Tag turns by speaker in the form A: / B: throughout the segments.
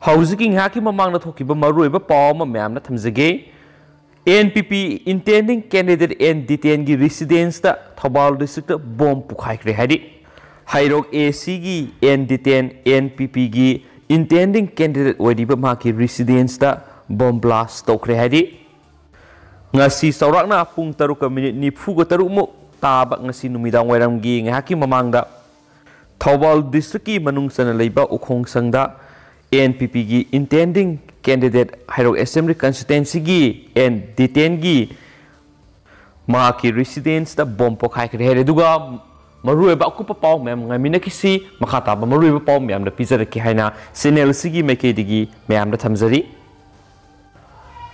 A: हौजिकी ngaki mamangna thokiba maruiba pawma myamna thamjage NPP intending candidate and Diten gi residence ta Thobal district ta bomb pukhaikre hari hairok AC gi and Diten NPP gi intending candidate oidiba maki residence ta bomb blast Toukhre hari ngasi saurakna pung 3:40 mu taba ngasi numidang wairam gi ngaki mamangda Thobal district ki manungsana leiba ukhong sangda NPP gi intending candidate hairok assembly constituency gi and Diten gi maki residence da bomb pokhai kre here duga maruiba akupa paw mem ngamina kisi makhata ba maruiba paw mem da pizar ki haina senel sigi meke digi mem da thamjari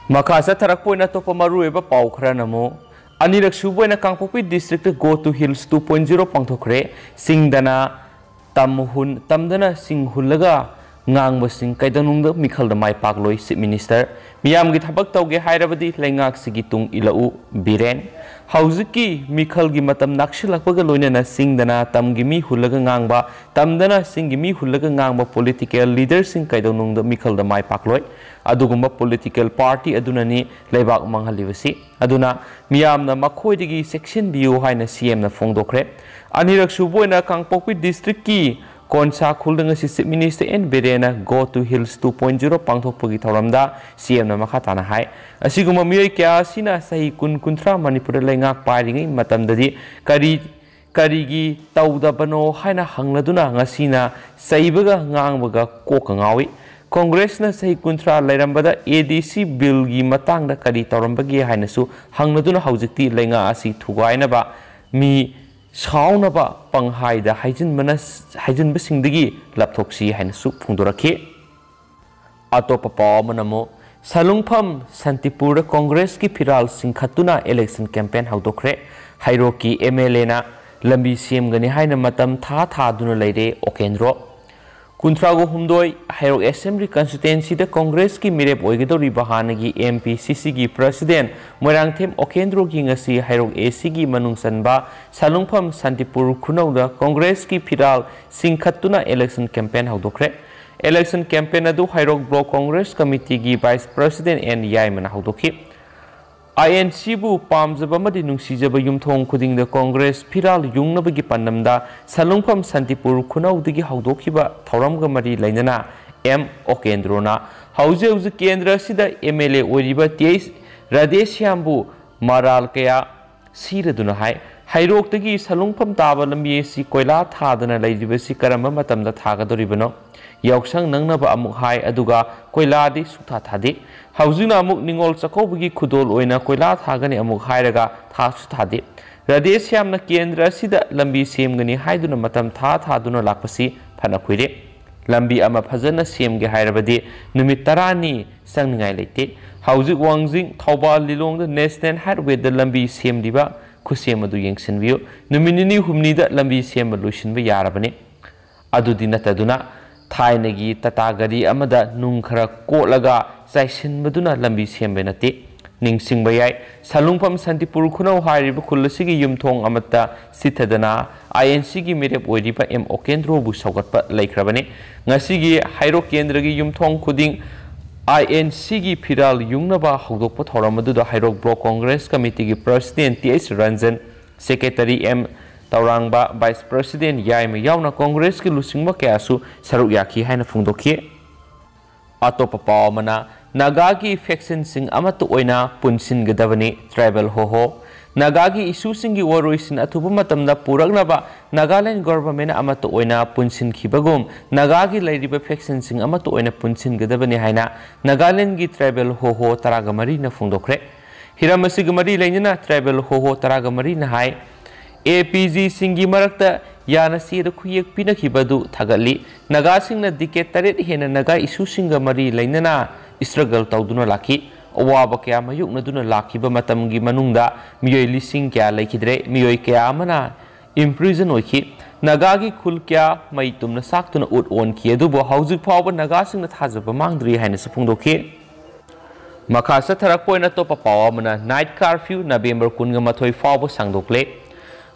A: makasa tharak poina to pa maruiba paw khra namo anirak suboina kangpopi district go to hills 2.0 pangthokre singdana tamdana singhulaga ngang basing kaidanung da mikhal da mai pakloi chief minister miyam gi thabak tawge hairabadi lengak sigi tung ilau biren hauziki mikhal gi matam nakshilakpaga loinana singdana tamgi mi hulaga ngangba tamdana singi mi hulaga ngangba political leader sing kaidanung da mikhal da mai pakloi adugumba political party adunani leibak manghalibasi aduna miyamna makhoidigi section biu haina CM na fongdokre anirak suboina kangpokpi district ki Konsa khulanga si chief minister en berena go to hills 2.0 pangthokpagi thoramda CM na makhatana hai asiguma miyoi kya sina sahi kuntra manipur lengak pairingai matamdadi karigi tauda bano haina hangladuna ngasina saibaga ngangbaga koka ngawi Congress na sahi kuntra lairambada ADC bill gi matangda kari torambagi haina su hangladuna haujikti lenga asi thugainaba mi Saunaba panghaida haijin basingdagi lapthoksi haina su phungdoraki atopa pawamanamo salungpham santipura congress ki phiral singkhatuna election campaign haudokre hairoki MLA na lambi semgani haina matam tha duna leire okendro kuntrago humdoi hairok assembly constituency da congress ki mirep oigedori bahanagi MPCC gi president moirangthem okendro gi ngasi hairok AC gi manungsanba salungpham santipur khunau da congress ki phiral singkhatuna election campaign haudokre election campaign adu hairok block congress committee gi vice president and yaimana haudokhi INC bu pamjaba madi nungsijaba yumthong khuding da congress phiral yungnabagi pannamda salungpham santipur khunau digi haudokhiba thoramga mari lainana M Okendrona hauze kendra sida MLA oriba TS Radeshyambu maral kaya siraduna hai hairok tagi salungpham taba lambi si koila thadana laidibasi karamba matamda thagadoribano yausang nangnaba amuk hai aduga koiladi sukha thadi hauzina amuk ningol chakobagi khudol oina koila thagani amuk hairaga thasu thadi Radeshyamna kendra sida lambi semgani haiduna matam thaduna lakpasi phana khuire lambi ama phajana semge hairabadi numit 10 ni sangningai leite hauzik wangjing Thobal Lilong da national highway da lambi semdiba khusem adu yengsinbiu numinini humni da lambi sem lusinba yarabani adudi nataduna Thainagi tatagari amada nungkhara kolaga saisin baduna lambi sembe nati ningsing bayai salungpham santipur khunau hairiba khulasigi yumthong amata sithadana INC gi mirep oiriba M Okendro bu saugatpa laikhrabani ngasigi hairo kendragi yumthong khuding INC gi phiral yungnaba hawdokpa thoramadu da hairo block congress committee gi president TS Ranjan secretary M Taurangba vice president yaima yauna congress ki lusingma kayasu saruk yakhi haina phungdokhi atopa pawmana nagagi faction sing amatu oina punsin gadavani tribal hoho nagagi issue singi waroisin athuba matamda puragnaba Nagaland government amatu oina punsin khibagum nagagi lairiba faction sing amatu oina punsin gadavani haina Nagaland gi tribal hoho taragamari na phungdokre hiramasi gamari lainina tribal hoho taragamari na hai APG singi marakta yana sira khuyek pinakibadu thagali naga singna dike taret hena naga isu singa mari lainana struggle tawduna lakhi awaba kya mayukna duna lakhiba matamgi manungda miyoi lising kya laikidre miyoi kya mana imprison oikhi naga gi khul kya mai tumna saktuna ut on ki adubo hauzik phawba naga singna thajaba mangdri haina saphungdokhi makhasa tharak poina topa pawamana night curfew November 18 phawba sangdokle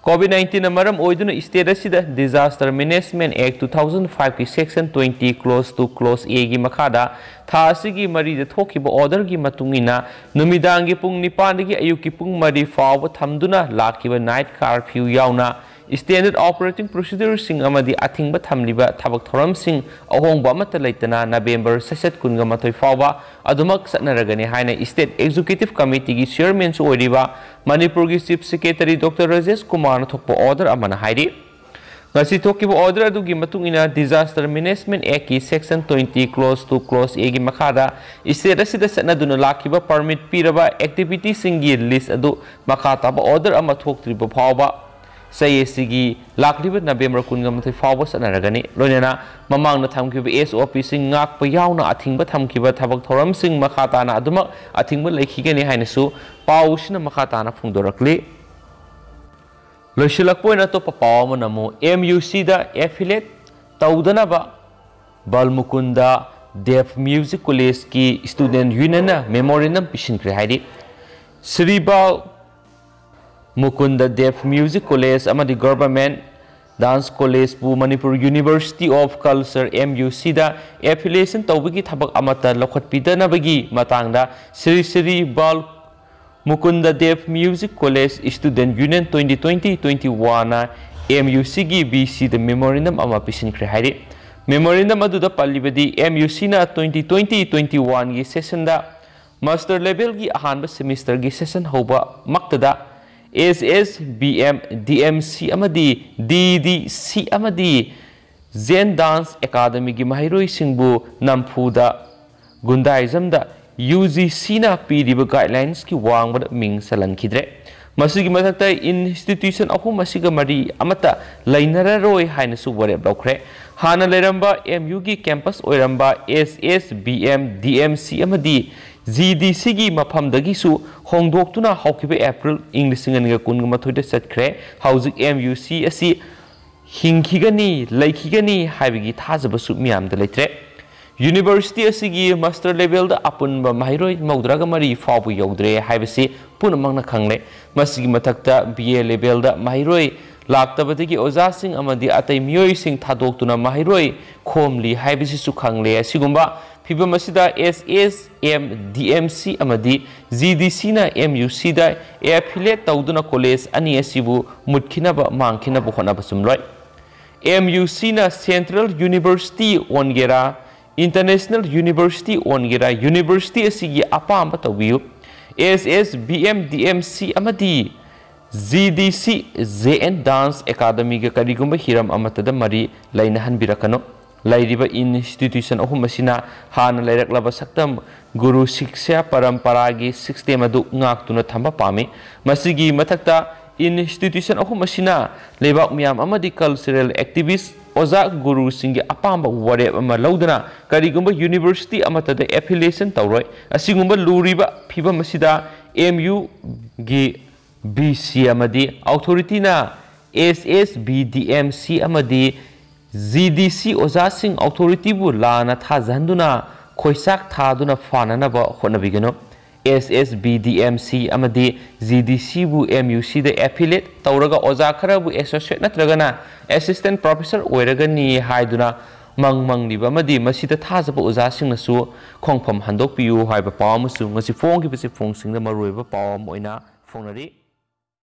A: COVID-19 मरम ओइदुना state असिदा disaster management act 2005 की section 20 close to close ए की मखादा था असिगी मरी the थोखिबो order की मतुंगिना नुमिदांगी पुंग निपानगी अयुकी पुंग मरी फाव थमदुना लाखिबा नाइट कर्फ्यू यावना स्टैंडर्ड ऑपरेटिंग प्रोसीजर सिंग अमदी अथिंग थमलिबा थबक थोरम सिंग अहोंग अमत लेतना नवेंबर 7 फाव अदुमक सत्नरगनी हाइना स्टेट एग्जीक्यूटिव कमिटी की चेयरमैन ओइरिबा मणिपुर की chief secretary doctor Rajesh Kumar थोप order Amna हाइरि ngasi thokiba order adugi matungina disaster management act ki section 20 close to close a gi makhada state asida satnaduna lakiba permit piraba activity singi list adu makhata ba order ama thoktriba phawba sayesigi lakliba November 19 phawba satnaragani loinena mamangna thamkiba SOP sing ngakpa yauna athingba thamkiba thabak thoram sing makhata na aduma athingba lekhigani hainasu pausina makhata na phungdorakli लोशिलकपोइना तो पाव नमो MUC दा affiliate तौदनबा Balamukunda Dev music college की student union memorandum पिसिनख्रे हाइदि Shri Bal Mukunda Dev music college अमदि government dance college पु Manipur university of culture MUC दा एफिलिएशन तौबगी थबक अमता लखटपिदनबगी मतंगदा Shri Bal Mukunda Dev music college student union 2020-21 MUC की BC द मेमोरेंडम अमा पिसिनख्रे हाइदि मेमोरेंडम अदुदा पल्लिबदी MUC ना 2020-21 की सेशन दा मास्टर लेवल की अहानबा सेमिस्टर की सेशन होबा मक्तदा SSBM DMC अमदी DDC अमदी जेन डांस एकेडमी की महिरोई सिंगबु नमफुदा गुंडाइजम दा UGC ना पीरिबा गाइडलाइंस की वांगबद मिंग सलनखिद्रे मसिगी मथक्ता इंस्टीट्यूशन अहुम मसिगा मरी अमता लैनररोय हाइनसु वरेब लौख्रे हाना लेरंबा MU की कैंपस ओइरंबा SSBM DMC अमदी GDC की मफमदगिसु होंदोक्तुना हौकिबे अप्रैल इं 2019 दा चटख्रे हौजिक MUC असि हिंखिगनी लैखिगनी हाइबगी थाजबसु मियामदा लेत्रे यूनिवर्सिटी असिगी मास्टर लेवल दा अपुनबा महिरोय मौद्रागा मरी फावबु यौद्रे हाइबसि पुनमंगना खंगले मसिगी मथक्ता BA लेवल दा महिरोय लाक्तबदगी ओजासिंग अमदी अतै मियोयसिंग थादोक्तुना महिरोय खोमली हाइबसि सु खंगले असिगुंबा फिबम असिदा SSM DMC अमदी GDC ना MUC दा एफिलेट तौदुना कॉलेज अनि असिबु मुटखिनबा मांगखिनबा होनबा सुमलोय MUC ना सेंट्रल यूनिवर्सिटी ओनगेरा इंटरनेशनल यूनिवर्सिटी ओनगेरा यूनिवर्सिटी असिगी अपाम तौबियु SSBM DMC अमदी GDC JN डांस एकेडमी के करिगुंबा हिरम अमतदा मरी लैनहन बिरकनो लैरिबा इंस्टीट्यूशन अहुम मसिना हाना लैरकलबा सक्तम गुरु शिक्षा परंपरा की सिस्टम अदु ngakतुना थंबा पामे मसिगी मथक्ता इंस्टीट्यूशन अहुम मसिना लेबाक मियाम अमदी कल्चरल एक्टिविस्ट ओजा गुरु सिंह अपाम वरे लौदना करिगुंबा यूनिवर्सिटी अमतदा एफिलिएशन तौरोय असिगुंबा लूरिबा फिबम मसिदा MU गी BC अमदी अथॉरिटी ना SSBDMC अमदी GDC ओजा सिंह अथॉरिटी बु लाना थाजहंदुना खोइसाक थादुना फाननबा होनबिगनो SSBDMC अमदी GDC बु MUC द एफिलिएट तौरगा ओजा खरबु एसोसिएट नत्रगना असिस्टेंट प्रोफेसर ओइरगनी हाइदुना मंगमंगनिबा मदी मसिदा थाजबा ओजा सिंगनसु खोंगफम हंदोकपियु हाइबा पावमसु ngasi फोंगिबसि फोंसिंगदा मरुइबा पावम ओइना फोंनरि